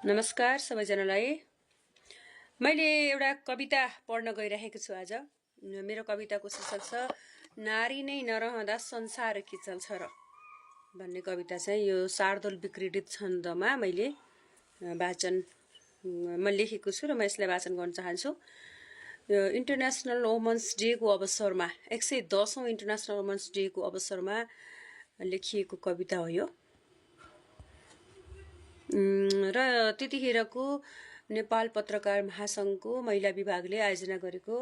नमस्कार सबैजनालाई। मैले एउटा कविता पढ्न गइरहेको छु आज। मेरो कविताको शीर्षक छ नारी नै नरहँदा संसार के चल्छ र भन्ने कविता चाहिँ यो शार्दूल विक्रीडित छन्दमा मैले लेखेको छु र म यसलाई वाचन गर्न चाहन्छु। यो इन्टरनेसनल वुमन्स डेको अवसरमा 110औं इन्टरनेसनल वुमन्स डेको अवसरमा लेखिएको कविता हो यो। र त्यतिखेरको नेपाल पत्रकार महासंघको महिला विभागले आयोजना गरेको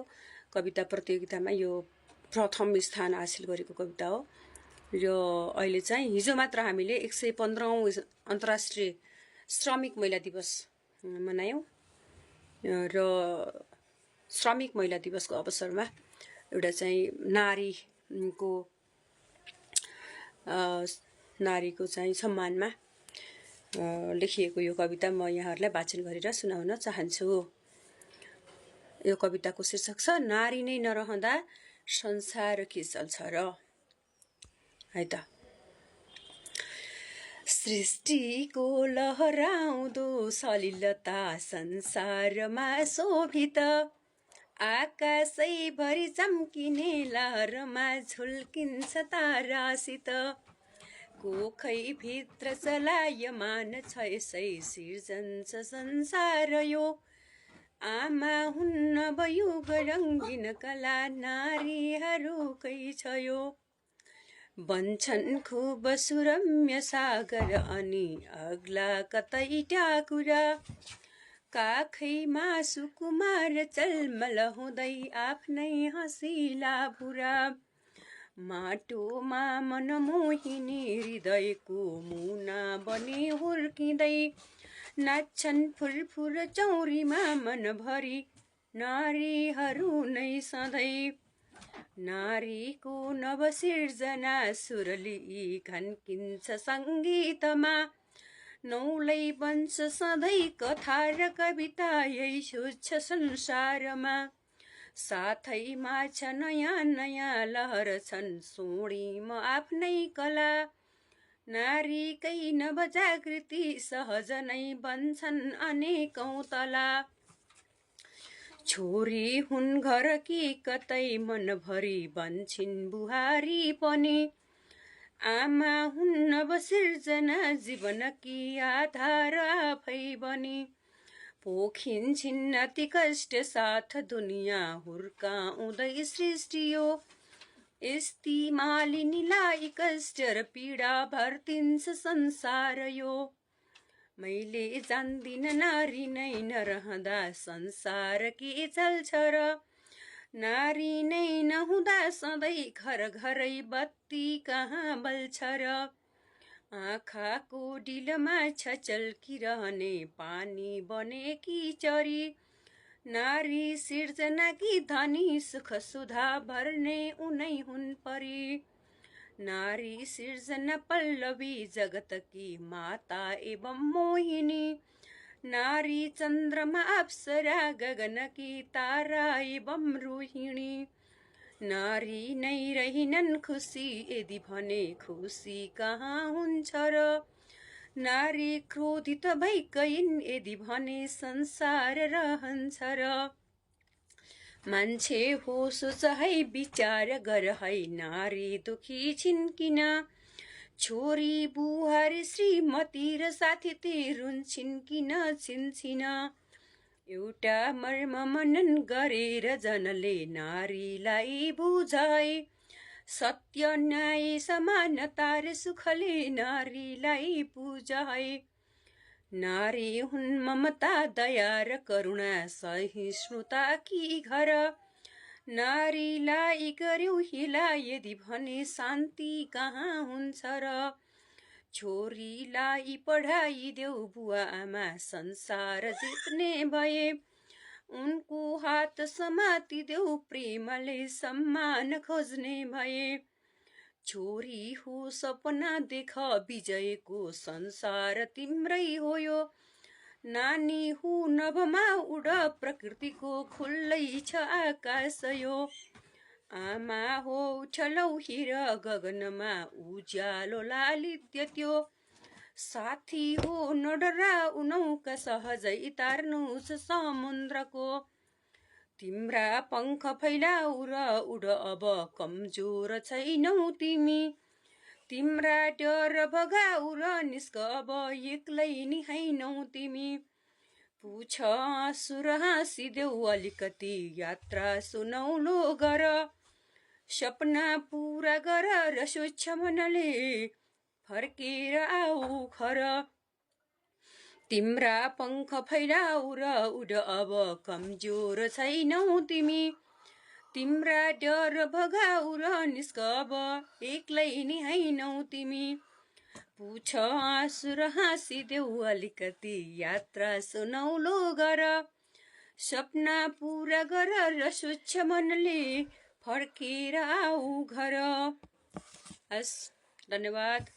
कविता प्रतियोगितामा यो प्रथम स्थान हासिल गरेको कविता हो। र अहिले चाहिँ हिजो मात्र हामीले 115औं अन्तर्राष्ट्रिय श्रमिक महिला दिवस मनायौं र श्रमिक महिला दिवसको अवसरमा एउटा चाहिँ नारीको चाहिँ सम्मानमा लेखिएको यो कविता म यहाँहरूलाई वाचन गरेर सुनाउन चाहन्छु। यो कविताको शीर्षक छ नारी नै नरहँदा संसार के चल्छ र। है त। सृष्टिको लहराउँदो सलिलता संसारमा शोभित, आकाशैभरि चम्किने लहरमा झुल्किन्छ तारासित। कोखै भित्र चलायमान छ यसै सिर्जन छ संसार यो। आमा हुन्न युग रङ्गिन कला नारीहरूकै छ यो। बन्छन् खुब सुरम्य सागर अनि अग्ला कतै ट्याकुरा। काखैमा सुकुमार चलमल हुँदै आफ्नै हँसिला बुरा। माटोमा मनमोहिनी हृदयको मुना बनी हुर्किँदै, नाच्छन् फुरफुर चौरीमा मनभरि नारीहरू नै सधैँ। नारीको नवसिर्जना सुरली खन्किन्छ सङ्गीतमा, नौलै बन्छ सधैँ कथा र कविता यही सुझ्छ संसारमा। साथैमा छ नयाँ नयाँ लहर छन् सोढिम आफ्नै कला। नारीकै नवजागृति सहज नै बन्छन् अनेकौं तला। छोरी हुन् घर कि कतै मनभरि बन्छिन् बुहारी पनि। आमा हुन् नवसिर्जना जीवनकी आधार आफै बनी। पोखिन्छिन् अति कष्ट साथ दुनियाँ हुर्काउँदै सृष्टि यो। यस्ती मालिनीलाई कष्ट र पीडा भर्तिन्छ संसार यो। मैले जान्दिन नारी नै नरहँदा संसार के चल्छ र। नारी नै नहुँदा सधैँ घर घरै बत्ती कहाँ बल्छ र। आँखाको डिलमा छ चल्किरहने पानी बनेकी चरी। नारी सिर्जनाकी धनी सुख सुधा भर्ने उनै हुन् परी। नारी सिर्जना पल्लवी जगतकी माता एवं मोहिनी। नारी चन्द्रमा अप्सरा गगनकी तारा एवं रोहिणी। नारी नै रहिनन् खुसी यदि भने खुसी कहाँ हुन्छ र। नारी क्रोधित भइकैन् यदि भने संसार रहन्छ र। मान्छे होस चाहे विचार गर है नारी दुखी छिन् किन। छोरी बुहारी श्रीमती र साथी ती रुन्छिन् किन छिनछिन। एउटा मर्म मनन गरेर जनले नारीलाई बुझाए। सत्य न्याय समानता र सुखले नारीलाई बुझाए। नारी हुन् ममता दया र करुणा सहिष्णुता की घर। नारीलाई गर्यौ हिला यदि भने शान्ति कहाँ हुन्छ र। छोरीलाई पढाइदेऊ बुवा आमा संसार जित्ने भए। उनको हात समातिदेऊ प्रेमले सम्मान खोज्ने भए। छोरी हो सपना देख विजयको संसार तिम्रै हो यो। नानी हो नभमा उड प्रकृतिको खुल्लै छ आकाश यो। आमा हो उठलौ हिर गगनमा उज्यालो लालित्य त्यो। साथी हो नडराउ नौका सहजै तार्नुहोस् समुद्रको। तिम्रा पङ्ख फैलाउ र उड अब कमजोर छैनौ तिमी। तिम्रा डर भगाउ र निस्क अब एक्लै नि हैनौ तिमी। पुछ आँसु र हाँसिदेऊ अलिकति यात्रा सुनौलो गर। सपना पुरा गर र स्वच्छ मनले फर्केर आऊ घर। तिम्रा पङ्ख फैलाउ र उड अब कमजोर छैनौ तिमी। तिम्रा डर भगाउ र निस्क अब एक्लै नि हैनौ तिमी। पुछ आँसु र हाँसिदेऊ अलिकति यात्रा सुनौलो गर। सपना पुरा गर र स्वच्छ मनले फर्केर आऊ घर। हस्, धन्यवाद।